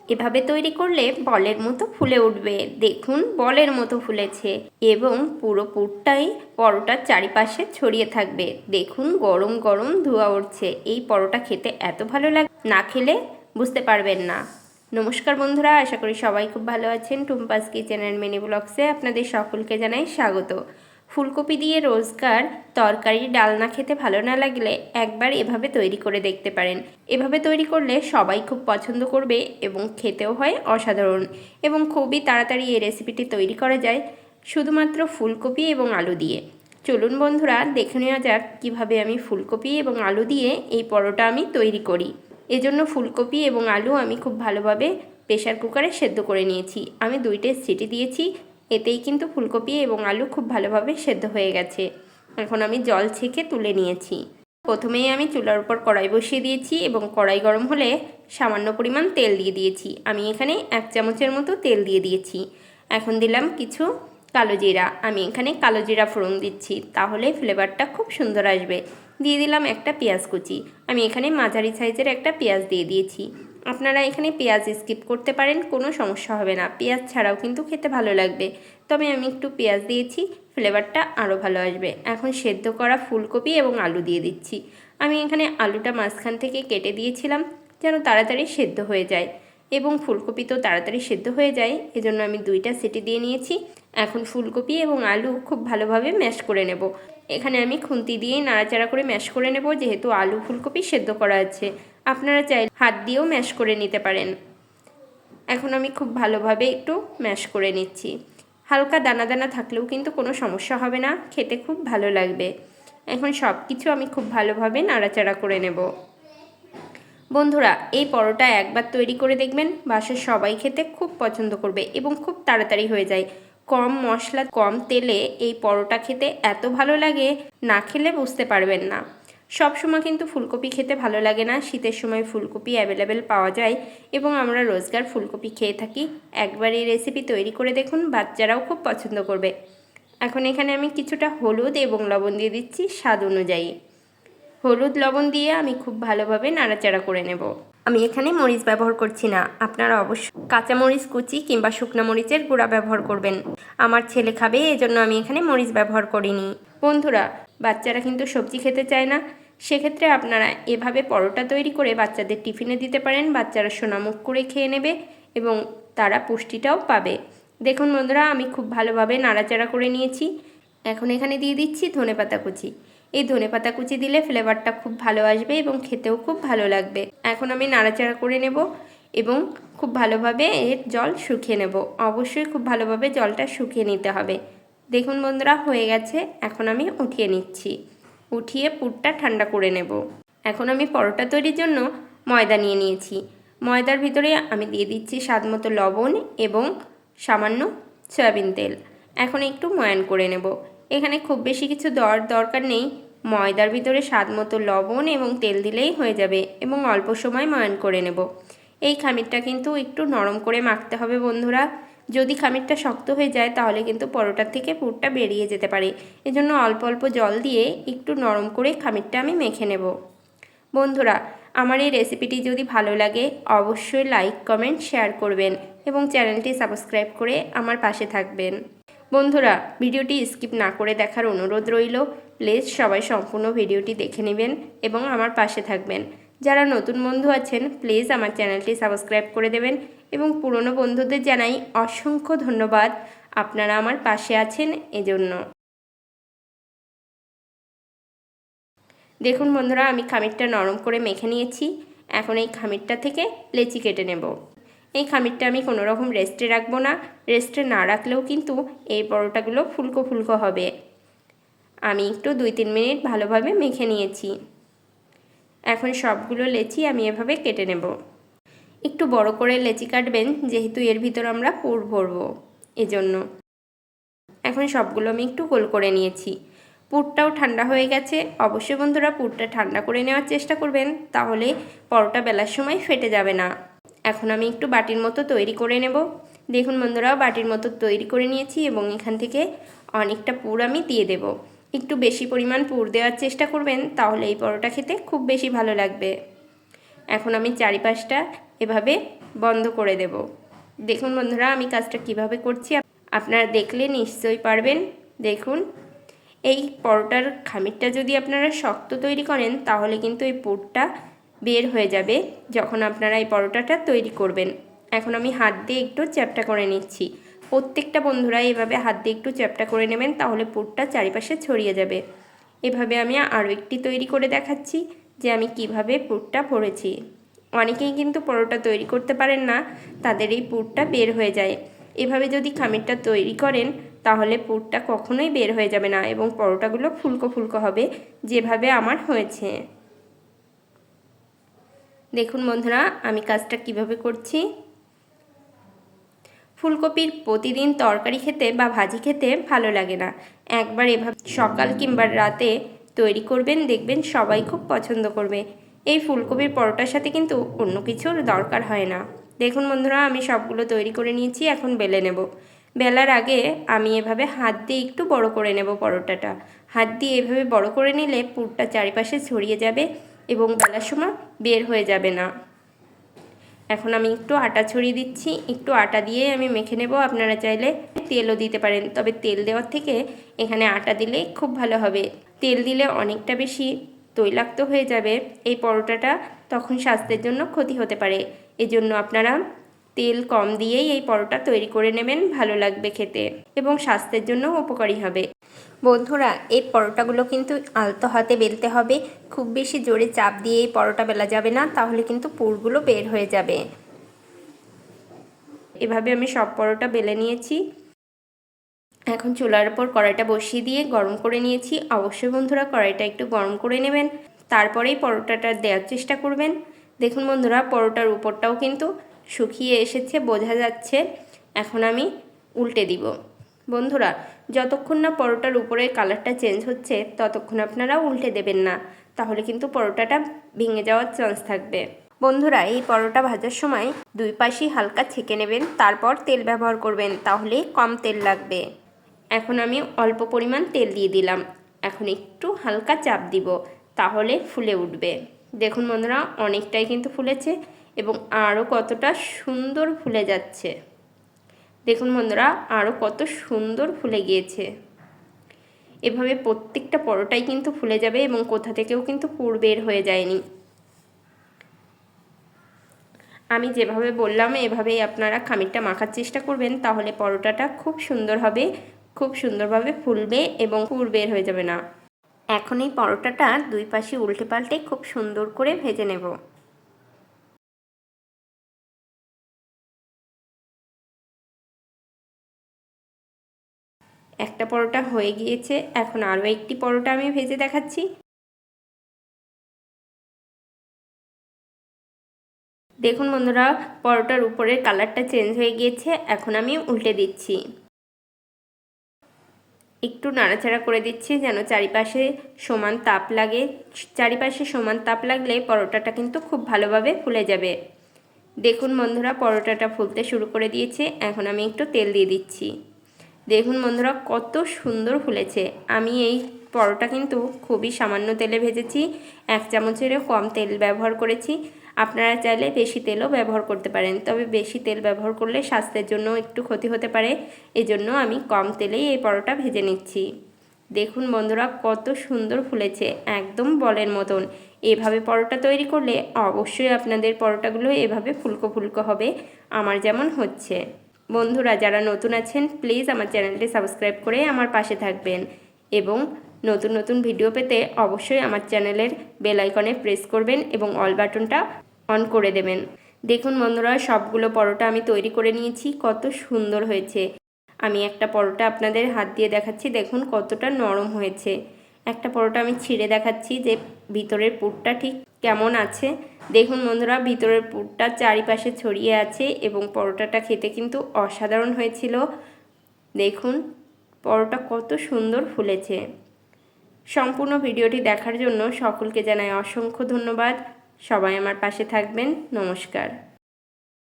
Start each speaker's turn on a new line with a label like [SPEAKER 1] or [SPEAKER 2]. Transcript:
[SPEAKER 1] এভাবে তৈরি করলে বলের মতো ফুলে উঠবে। দেখুন বলের মতো ফুলেছে এবং পুরো পুরটাই পরোটার চারিপাশে ছড়িয়ে থাকবে। দেখুন গরম গরম ধোঁয়া উঠছে। এই পরোটা খেতে এত ভালো লাগে, না খেলে বুঝতে পারবেন না। নমস্কার বন্ধুরা, আশা করি সবাই খুব ভালো আছেন। টুম্পাস কিচেন অ্যান্ড মিনি ব্লগসে আপনাদের সকলকে জানাই স্বাগত। ফুলকপি দিয়ে রোজকার তরকারি ডালনা খেতে ভালো না লাগলে একবার এভাবে তৈরি করে দেখতে পারেন। এভাবে তৈরি করলে সবাই খুব পছন্দ করবে এবং খেতেও হয় অসাধারণ, এবং খুবই তাড়াতাড়ি এই রেসিপিটি তৈরি করা যায় শুধুমাত্র ফুলকপি এবং আলু দিয়ে। চলুন বন্ধুরা, দেখে নেওয়া যাক কীভাবে আমি ফুলকপি এবং আলু দিয়ে এই পরোটা আমি তৈরি করি। এজন্য ফুলকপি এবং আলু আমি খুব ভালোভাবে প্রেসার কুকারে সেদ্ধ করে নিয়েছি। আমি 2টে সিটি দিয়েছি, এতেই কিন্তু ফুলকপি এবং আলু খুব ভালোভাবে সেদ্ধ হয়ে গেছে। এখন আমি জল ছেঁকে তুলে নিয়েছি। প্রথমেই আমি চুলার উপর কড়াই বসিয়ে দিয়েছি এবং কড়াই গরম হলে সামান্য পরিমাণ তেল দিয়ে দিয়েছি। আমি এখানে 1 চামচের মতো তেল দিয়ে দিয়েছি। এখন দিলাম কিছু কালো জিরা। আমি এখানে কালো জিরা ফোড়ন দিচ্ছি, তাহলে ফ্লেভারটা খুব সুন্দর আসবে। দিয়ে দিলাম একটা পেঁয়াজ কুচি। আমি এখানে মাঝারি সাইজের একটা পেঁয়াজ দিয়ে দিয়েছি। আপনারা এখানে পেঁয়াজ স্কিপ করতে পারেন, কোনো সমস্যা হবে না। পেঁয়াজ ছাড়াও কিন্তু খেতে ভালো লাগবে, তবে আমি একটু পেঁয়াজ দিয়েছি, ফ্লেভারটা আরও ভালো আসবে। এখন সেদ্ধ করা ফুলকপি এবং আলু দিয়ে দিচ্ছি। আমি এখানে আলুটা মাঝখান থেকে কেটে দিয়েছিলাম যেন তাড়াতাড়ি সেদ্ধ হয়ে যায়, এবং ফুলকপি তো তাড়াতাড়ি সেদ্ধ হয়ে যায়, এজন্য আমি 2টা সিটি দিয়ে নিয়েছি। এখন ফুলকপি এবং আলু খুব ভালোভাবে ম্যাশ করে নেব। এখানে আমি খুন্তি দিয়েই নাড়াচাড়া করে ম্যাশ করে নেব, যেহেতু আলু ফুলকপি সেদ্ধ করা আছে। আপনারা চাইলে হাত দিয়েও ম্যাশ করে নিতে পারেন। এখন আমি খুব ভালোভাবে একটু ম্যাশ করে নিচ্ছি। হালকা দানা দানা থাকলেও কিন্তু কোনো সমস্যা হবে না, খেতে খুব ভালো লাগবে। এখন সব কিছু আমি খুব ভালোভাবে নাড়াচাড়া করে নেব। বন্ধুরা, এই পরোটা একবার তৈরি করে দেখবেন, বাসার সবাই খেতে খুব পছন্দ করবে এবং খুব তাড়াতাড়ি হয়ে যায়। কম মশলা কম তেলে এই পরোটা খেতে এত ভালো লাগে, না খেলে বুঝতে পারবেন না। সব সময় কিন্তু ফুলকপি খেতে ভালো লাগে না। শীতের সময় ফুলকপি অ্যাভেলেবেল পাওয়া যায় এবং আমরা রোজগার ফুলকপি খেয়ে থাকি। একবার এই রেসিপি তৈরি করে দেখুন, বাচ্চারাও খুব পছন্দ করবে। এখন এখানে আমি কিছুটা হলুদ এবং লবণ দিয়ে দিচ্ছি স্বাদ অনুযায়ী। হলুদ লবণ দিয়ে আমি খুব ভালোভাবে নাড়াচাড়া করে নেব। আমি এখানে মরিচ ব্যবহার করছি না, আপনারা অবশ্যই কাঁচা মরিচ কুচি কিংবা শুকনো মরিচের গুঁড়া ব্যবহার করবেন। আমার ছেলে খাবে, এজন্য আমি এখানে মরিচ ব্যবহার করিনি। বন্ধুরা, বাচ্চারা কিন্তু সবজি খেতে চায় না, সেক্ষেত্রে আপনারা এভাবে পরোটা তৈরি করে বাচ্চাদের টিফিনে দিতে পারেন। বাচ্চারা সোনামুখ করে খেয়ে নেবে এবং তারা পুষ্টিটাও পাবে। দেখুন বন্ধুরা, আমি খুব ভালোভাবে নাড়াচাড়া করে নিয়েছি। এখন এখানে দিয়ে দিচ্ছি ধনেপাতা কুচি। এই ধনেপাতা কুচি দিলে ফ্লেভারটা খুব ভালো আসবে এবং খেতেও খুব ভালো লাগবে। এখন আমি নাড়াচাড়া করে নেব এবং খুব ভালোভাবে এর জল শুকিয়ে নেব। অবশ্যই খুব ভালোভাবে জলটা শুকিয়ে নিতে হবে। দেখুন বন্ধুরা, হয়ে গেছে। এখন আমি উঠিয়ে নিচ্ছি। উঠিয়ে পুরটা ঠান্ডা করে নেব। এখন আমি পরোটা তৈরির জন্য ময়দা নিয়ে নিয়েছি। ময়দার ভিতরে আমি দিয়ে দিচ্ছি স্বাদমতো লবণ এবং সামান্য সয়াবিন তেল। এখন একটু ময়ান করে নেব। এখানে খুব বেশি কিছু দেওয়ার দরকার নেই। ময়দার ভিতরে স্বাদমতো লবণ এবং তেল দিলেই হয়ে যাবে এবং অল্প সময় ময়ান করে নেব। এই খামিরটা কিন্তু একটু নরম করে মাখতে হবে বন্ধুরা। যদি খামিরটা শক্ত হয়ে যায় তাহলে কিন্তু পরোটার থেকে পুরটা বেরিয়ে যেতে পারে। এজন্য অল্প অল্প জল দিয়ে একটু নরম করে খামিরটা আমি মেখে নেব। বন্ধুরা, আমার এই রেসিপিটি যদি ভালো লাগে অবশ্যই লাইক কমেন্ট শেয়ার করবেন এবং চ্যানেলটি সাবস্ক্রাইব করে আমার পাশে থাকবেন। বন্ধুরা, ভিডিওটি স্কিপ না করে দেখার অনুরোধ রইল। প্লিজ সবাই সম্পূর্ণ ভিডিওটি দেখে নেবেন এবং আমার পাশে থাকবেন। যারা নতুন বন্ধু আছেন প্লিজ আমার চ্যানেলটি সাবস্ক্রাইব করে দেবেন এবং পুরনো বন্ধুদের জানাই অসংখ্য ধন্যবাদ, আপনারা আমার পাশে আছেন এজন্য। দেখুন বন্ধুরা, আমি খামিরটা নরম করে মেখে নিয়েছি। এখন এই খামিরটা থেকে লেচি কেটে নেব। এই খামিরটা আমি কোনো রকম রেস্টে রাখবো না। রেস্টে না রাখলেও কিন্তু এই পরোটাগুলো ফুলকো ফুলকো হবে। আমি একটু 2-3 মিনিট ভালোভাবে মেখে নিয়েছি। এখন সবগুলো লেচি আমি এভাবে কেটে নেব। একটু বড় করে লেচি কাটবেন, যেহেতু এর ভিতর আমরা পুর ভরবো এজন্য। এখন সবগুলো আমি একটু গোল করে নিয়েছি। পুরটাও ঠান্ডা হয়ে গেছে। অবশ্যই বন্ধুরা পুরটা ঠান্ডা করে নেওয়ার চেষ্টা করবেন, তাহলে পরোটা বেলার সময় ফেটে যাবে না। এখন আমি একটু বাটির মতো তৈরি করে নেব। দেখুন বন্ধুরা, বাটির মতো তৈরি করে নিয়েছি এবং এখান থেকে অনেকটা পুর আমি দিয়ে দেব। একটু বেশি পরিমাণ পুর দেওয়ার চেষ্টা করবেন, তাহলে এই পরোটা খেতে খুব বেশি ভালো লাগবে। এখন আমি চারিপাশটা এভাবে বন্ধ করে দেব। দেখুন বন্ধুরা আমি কাজটা কিভাবে করছি আপনারা দেখলে নিশ্চয়ই পারবেন। দেখুন এই পরোটার খামিরটা যদি আপনারা শক্ত তৈরি করেন তাহলে কিন্তু এই পুরটা বের হয়ে যাবে যখন আপনারা এই পরোটাটা তৈরি করবেন। এখন আমি হাত দিয়ে একটু চ্যাপ্টা করে নিচ্ছি। প্রত্যেকটা বন্ধুরা এভাবে হাত দিয়ে একটু চ্যাপ্টা করে নেবেন, তাহলে পুরটা চারিপাশে ছড়িয়ে যাবে। এভাবে আমি আরও একটি তৈরি করে দেখাচ্ছি যে আমি কিভাবে পুরটা ভরেছি। অনেকেই কিন্তু পরোটা তৈরি করতে পারেন না, তাদের এই পুরটা বের হয়ে যায়। এভাবে যদি খামিরটা তৈরি করেন তাহলে পুরটা কখনোই বের হয়ে যাবে না এবং পরোটাগুলো ফুলকো ফুলকো হবে, যেভাবে আমার হয়েছে। দেখুন বন্ধুরা আমি কাজটা কিভাবে করছি। ফুলকপির প্রতিদিন তরকারি খেতে বা ভাজি খেতে ভালো লাগে না, একবার এভাবে সকাল কিংবা রাতে তৈরি করবেন, দেখবেন সবাই খুব পছন্দ করবে। এই ফুলকপির পরোটার সাথে কিন্তু অন্য কিছুর দরকার হয় না। দেখুন বন্ধুরা আমি সবগুলো তৈরি করে নিয়েছি, এখন বেলে নেব। বেলার আগে আমি এভাবে হাত দিয়ে একটু বড় করে নেব পরোটাটা। হাত দিয়ে এভাবে বড় করে নিলে পুরটা চারিপাশে ছড়িয়ে যাবে এবং বেলার সময় বের হয়ে যাবে না। এখন আমি একটু আটা ছড়িয়ে দিচ্ছি, একটু আটা দিয়ে আমি মেখে নেব। আপনারা চাইলে তেলও দিতে পারেন, তবে তেল দেওয়ার থেকে এখানে আটা দিলে খুব ভালো হবে। তেল দিলে অনেকটা বেশি তৈলাক্ত হয়ে যাবে এই পরোটাটা, তখন স্বাস্থ্যের জন্য ক্ষতি হতে পারে। এজন্য আপনারা তেল কম দিয়েই এই পরোটা তৈরি করে নেবেন, ভালো লাগবে খেতে এবং স্বাস্থ্যের জন্য উপকারী হবে। বন্ধুরা এই পরোটাগুলো কিন্তু আলতো হাতে বেলতে হবে, খুব বেশি জোরে চাপ দিয়ে এই পরোটা বেলা যাবে না, তাহলে কিন্তু পুরগুলো বের হয়ে যাবে। এভাবে আমি সব পরোটা বেলে নিয়েছি। এখন চুলার উপর কড়াইটা বসিয়ে দিয়ে গরম করে নিয়েছি। অবশ্যই বন্ধুরা কড়াইটা একটু গরম করে নেবেন, তারপরেই পরোটাটা দেওয়ার চেষ্টা করবেন। দেখুন বন্ধুরা পরোটার উপরটাও কিন্তু শুকিয়ে এসেছে, বোঝা যাচ্ছে। এখন আমি উল্টে দিব। বন্ধুরা যতক্ষণ না পরোটার উপরের কালারটা চেঞ্জ হচ্ছে ততক্ষণ আপনারা উল্টে দেবেন না, তাহলে কিন্তু পরোটাটা ভেঙে যাওয়ার চান্স থাকবে। বন্ধুরা এই পরোটা ভাজার সময় দুই পাশই হালকা ছেঁকে নেবেন, তারপর তেল ব্যবহার করবেন, তাহলে কম তেল লাগবে। এখন আমি অল্প পরিমাণ তেল দিয়ে দিলাম, এখন একটু হালকা চাপ দিব, তাহলে ফুলে উঠবে। দেখুন বন্ধুরা অনেকটাই কিন্তু ফুলেছে এবং আরও কতটা সুন্দর ফুলে যাচ্ছে। দেখুন বন্ধুরা আরও কত সুন্দর ফুলে গিয়েছে। এভাবে প্রত্যেকটা পরোটাই কিন্তু ফুলে যাবে এবং কোথা থেকেও কিন্তু পুর বের হয়ে যায়নি। আমি যেভাবে বললাম এভাবেই আপনারা খামিরটা মাখার চেষ্টা করবেন, তাহলে পরোটাটা খুব সুন্দর হবে, খুব সুন্দরভাবে ফুলবে এবং পুর বের হয়ে যাবে না। এখন এই পরোটাটা দুই পাশে উল্টে পাল্টে খুব সুন্দর করে ভেজে নেব। একটা পরোটা হয়ে গিয়েছে, এখন আরও একটি পরোটা আমি ভেজে দেখাচ্ছি। দেখুন বন্ধুরা পরোটার উপরের কালারটা চেঞ্জ হয়ে গিয়েছে, এখন আমি উল্টে দিচ্ছি। একটু নাড়াচাড়া করে দিচ্ছি যেন চারিপাশে সমান তাপ লাগে। চারিপাশে সমান তাপ লাগলে পরোটাটা কিন্তু খুব ভালোভাবে ফুলে যাবে। দেখুন বন্ধুরা পরোটাটা ফুলতে শুরু করে দিয়েছে, এখন আমি একটু তেল দিয়ে দিচ্ছি। দেখুন বন্ধুরা কত সুন্দর ফুলেছে। আমি এই পরোটা কিন্তু খুবই সামান্য তেলে ভেজেছি, 1 চামচেরও কম তেল ব্যবহার করেছি। আপনারা চাইলে বেশি তেলও ব্যবহার করতে পারেন, তবে বেশি তেল ব্যবহার করলে স্বাস্থ্যের জন্য একটু ক্ষতি হতে পারে, এজন্য আমি কম তেলেই এই পরোটা ভেজে নিচ্ছি। দেখুন বন্ধুরা কত সুন্দর ফুলেছে, একদম বলের মতন। এভাবে পরোটা তৈরি করলে অবশ্যই আপনাদের পরোটাগুলো এভাবে ফুলকো ফুলকো হবে, আমার যেমন হচ্ছে। বন্ধুরা যারা নতুন আছেন প্লিজ আমার চ্যানেলটি সাবস্ক্রাইব করে আমার পাশে থাকবেন এবং নতুন নতুন ভিডিও পেতে অবশ্যই আমার চ্যানেলের বেল আইকনে প্রেস করবেন এবং অল বাটনটা অন করে দেবেন। দেখুন বন্ধুরা সবগুলো পরোটা আমি তৈরি করে নিয়েছি, কত সুন্দর হয়েছে। আমি একটা পরোটা আপনাদের হাত দিয়ে দেখাচ্ছি, দেখুন কতটা নরম হয়েছে। একটা পরোটা আমি ছিঁড়ে দেখাচ্ছি যে ভিতরের পুরটা ঠিক কেমন আছে। দেখুন বন্ধুরা ভিতরের পুরটা চারিপাশে ছড়িয়ে আছে এবং পরোটাটা খেতে কিন্তু অসাধারণ হয়েছিল। দেখুন পরোটা কত সুন্দর ফুলেছে। সম্পূর্ণ ভিডিওটি দেখার জন্য সকলকে জানাই অসংখ্য ধন্যবাদ। সবাই আমার পাশে থাকবেন। নমস্কার।